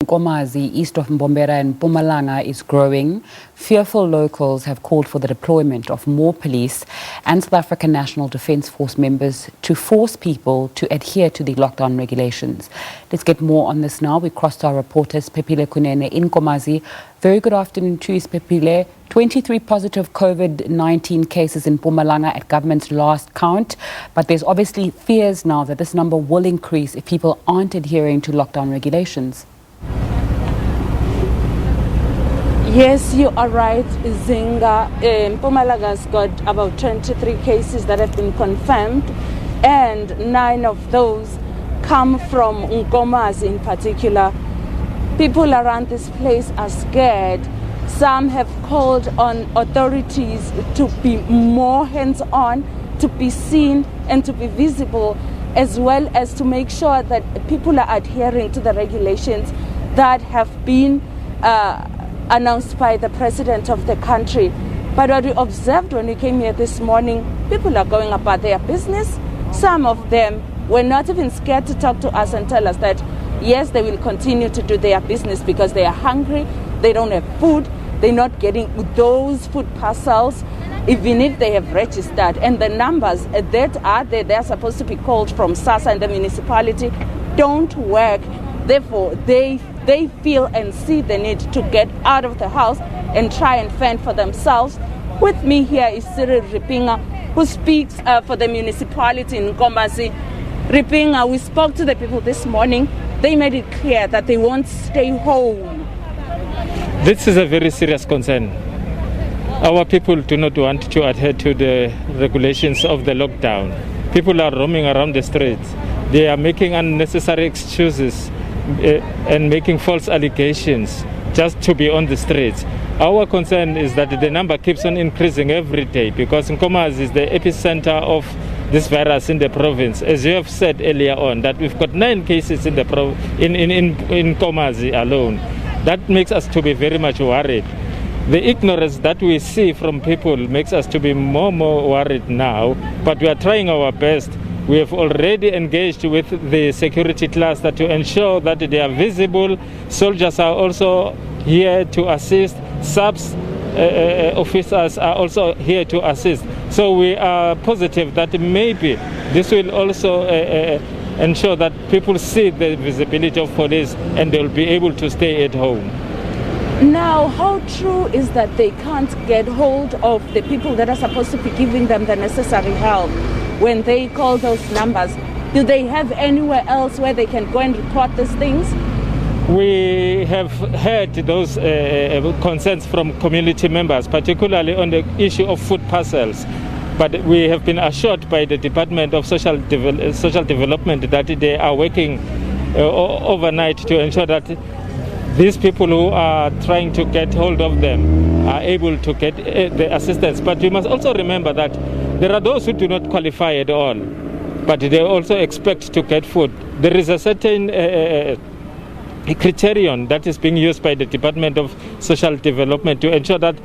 Nkomazi, east of Mbombela and Mpumalanga, is growing. Fearful locals have called for the deployment of more police and South African National Defence Force members to force people to adhere to the lockdown regulations. Let's get more on this now. We crossed our reporter Siphephile Kunene in Nkomazi. Very good afternoon to you, Siphephile. 23 positive COVID-19 cases in Mpumalanga at government's last count, but there's obviously fears now that this number will increase if people aren't adhering to lockdown regulations. Yes, you are right, Zinga. Mpumalaga's got about 23 cases that have been confirmed, and 9 of those come from Nkomazi in particular. People around this place are scared. Some have called on authorities to be more hands-on, to be seen and to be visible, as well as to make sure that people are adhering to the regulations that have been announced by the president of the country. But what we observed when we came here this morning, people are going about their business. Some of them were not even scared to talk to us and tell us that, yes, they will continue to do their business because they are hungry, they don't have food, they're not getting those food parcels, even if they have registered. And the numbers that are there, they're supposed to be called from SASSA and the municipality, don't work. Therefore, they feel and see the need to get out of the house and try and fend for themselves. With me here is Cyril Ripinga, who speaks for the municipality in Nkomazi. Ripinga, we spoke to the people this morning. They made it clear that they won't stay home. This is a very serious concern. Our people do not want to adhere to the regulations of the lockdown. People are roaming around the streets. They are making unnecessary excuses and making false allegations just to be on the streets. Our concern is that the number keeps on increasing every day because Nkomazi is the epicenter of this virus in the province. As you have said earlier on, that we've got 9 cases in Nkomazi alone. That makes us to be very much worried. The ignorance that we see from people makes us to be more worried now, but we are trying our best. We have already engaged with the security cluster to ensure that they are visible. Soldiers are also here to assist. Subs officers are also here to assist. So we are positive that maybe this will also ensure that people see the visibility of police and they'll be able to stay at home. Now, how true is that they can't get hold of the people that are supposed to be giving them the necessary help when they call those numbers? Do they have anywhere else where they can go and report these things? We have heard those concerns from community members, particularly on the issue of food parcels. But we have been assured by the Department of Social Development that they are working overnight to ensure that these people who are trying to get hold of them are able to get the assistance. But you must also remember that there are those who do not qualify at all, but they also expect to get food. There is a certain criterion that is being used by the Department of Social Development to ensure that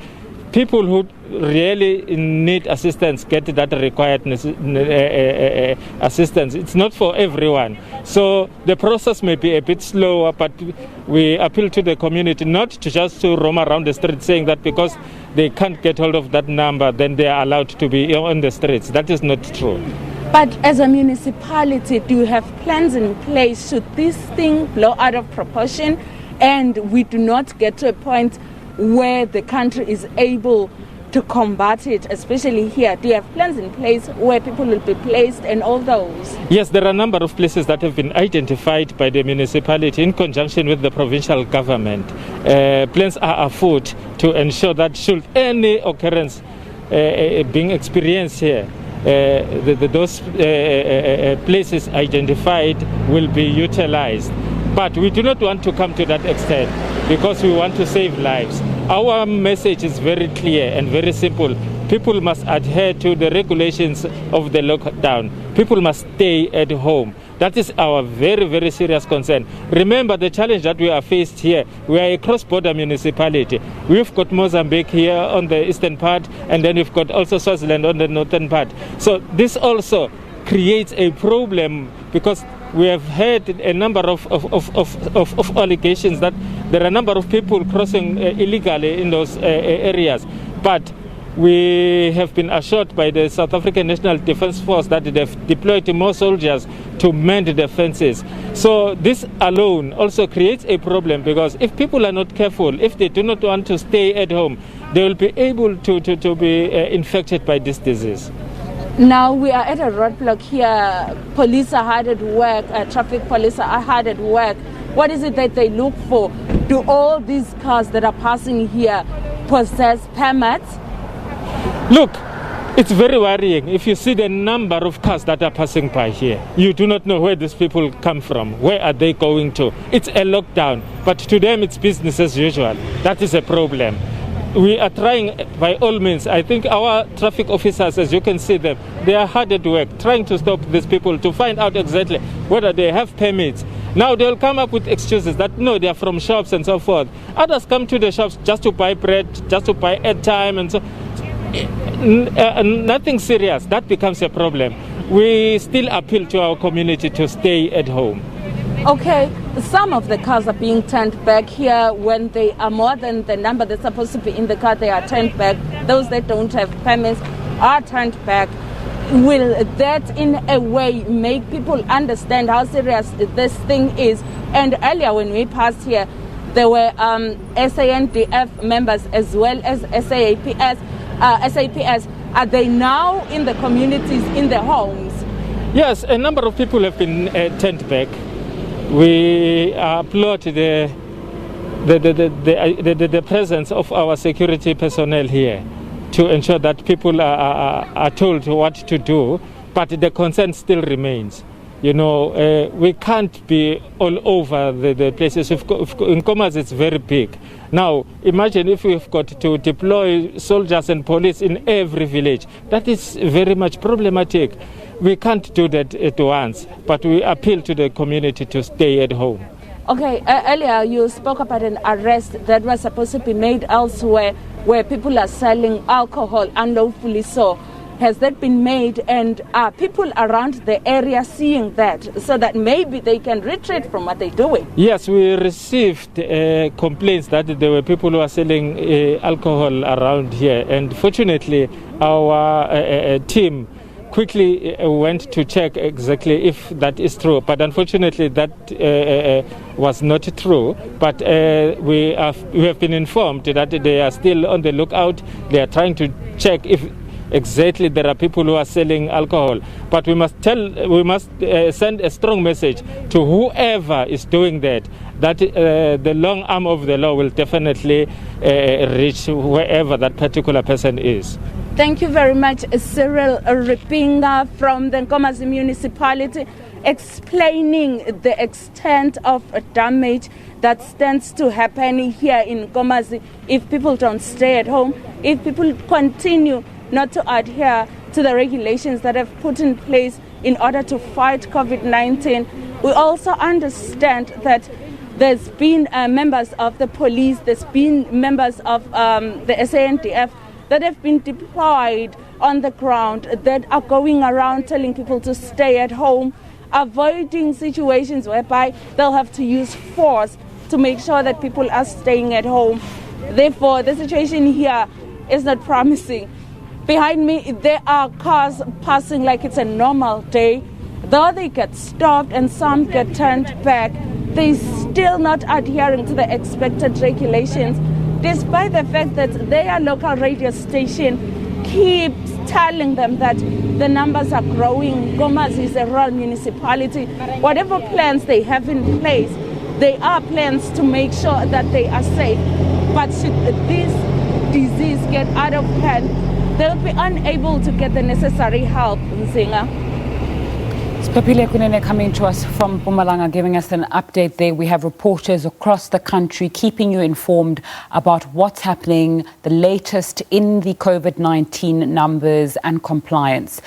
people who really need assistance get that required assistance. It's not for everyone. So the process may be a bit slower, but we appeal to the community not to just to roam around the streets saying that because they can't get hold of that number, then they are allowed to be on the streets. That is not true. But as a municipality, do you have plans in place should this thing blow out of proportion and we do not get to a point where the country is able to combat it, especially here? Do you have plans in place where people will be placed and all those? Yes, there are a number of places that have been identified by the municipality in conjunction with the provincial government. Plans are afoot to ensure that should any occurrence being experienced here, those places identified will be utilized. But we do not want to come to that extent because we want to save lives. Our message is very clear and very simple. People must adhere to the regulations of the lockdown. People must stay at home. That is our very serious concern. Remember the challenge that we are faced here. We are a cross-border municipality. We've got Mozambique here on the eastern part, and then we've got also Swaziland on the northern part. So this also creates a problem because we have heard a number of allegations that there are a number of people crossing illegally in those areas. But we have been assured by the South African National Defence Force that they've deployed more soldiers to mend the fences. So this alone also creates a problem, because if people are not careful, if they do not want to stay at home, they will be able to be infected by this disease. Now we are at a roadblock here. Police are hard at work, traffic police are hard at work. What is it that they look for? Do all these cars that are passing here possess permits? Look, it's very worrying. If you see the number of cars that are passing by here, you do not know where these people come from. Where are they going to? It's a lockdown, but to them it's business as usual. That is a problem. We are trying by all means. I think our traffic officers, as you can see them, they are hard at work trying to stop these people, to find out exactly whether they have permits. Now they'll come up with excuses that no, they are from shops and so forth. Others come to the shops just to buy bread, just to buy airtime and so. Nothing serious. That becomes a problem. We still appeal to our community to stay at home. Okay, some of the cars are being turned back here. When they are more than the number that's supposed to be in the car, they are turned back. Those that don't have permits are turned back. Will that in a way make people understand how serious this thing is? And earlier when we passed here, there were SANDF members as well as SAPS. Are they now in the communities, in the homes? Yes, a number of people have been turned back. We applaud the presence of our security personnel here to ensure that people are told what to do, but the concern still remains. You know, we can't be all over the places. In Nkomazi, it's very big. Now, imagine if we've got to deploy soldiers and police in every village. That is very much problematic. We can't do that at once, but we appeal to the community to stay at home. Okay, earlier you spoke about an arrest that was supposed to be made elsewhere where people are selling alcohol unlawfully. So has that been made, and are people around the area seeing that so that maybe they can retreat from what they're doing? Yes, we received complaints that there were people who are selling alcohol around here, and fortunately our team quickly went to check exactly if that is true, but unfortunately that was not true. But we have been informed that they are still on the lookout. They are trying to check if exactly there are people who are selling alcohol. But we must send a strong message to whoever is doing that the long arm of the law will definitely reach wherever that particular person is. Thank you very much, Cyril Ripinga from the Nkomazi Municipality, explaining the extent of damage that stands to happen here in Nkomazi if people don't stay at home, if people continue not to adhere to the regulations that have put in place in order to fight COVID-19. We also understand that there's been members of the police, there's been members of the SANDF that have been deployed on the ground, that are going around telling people to stay at home, avoiding situations whereby they'll have to use force to make sure that people are staying at home. Therefore, the situation here is not promising. Behind me, there are cars passing like it's a normal day. Though they get stopped and some get turned back, they're still not adhering to the expected regulations, despite the fact that their local radio station keeps telling them that the numbers are growing. Nkomazi is a rural municipality. Whatever plans they have in place, they are plans to make sure that they are safe. But should this disease get out of hand, they'll be unable to get the necessary help. Nzinga. Siphephile Kunene coming to us from Mpumalanga, giving us an update there. We have reporters across the country keeping you informed about what's happening, the latest in the COVID-19 numbers and compliance.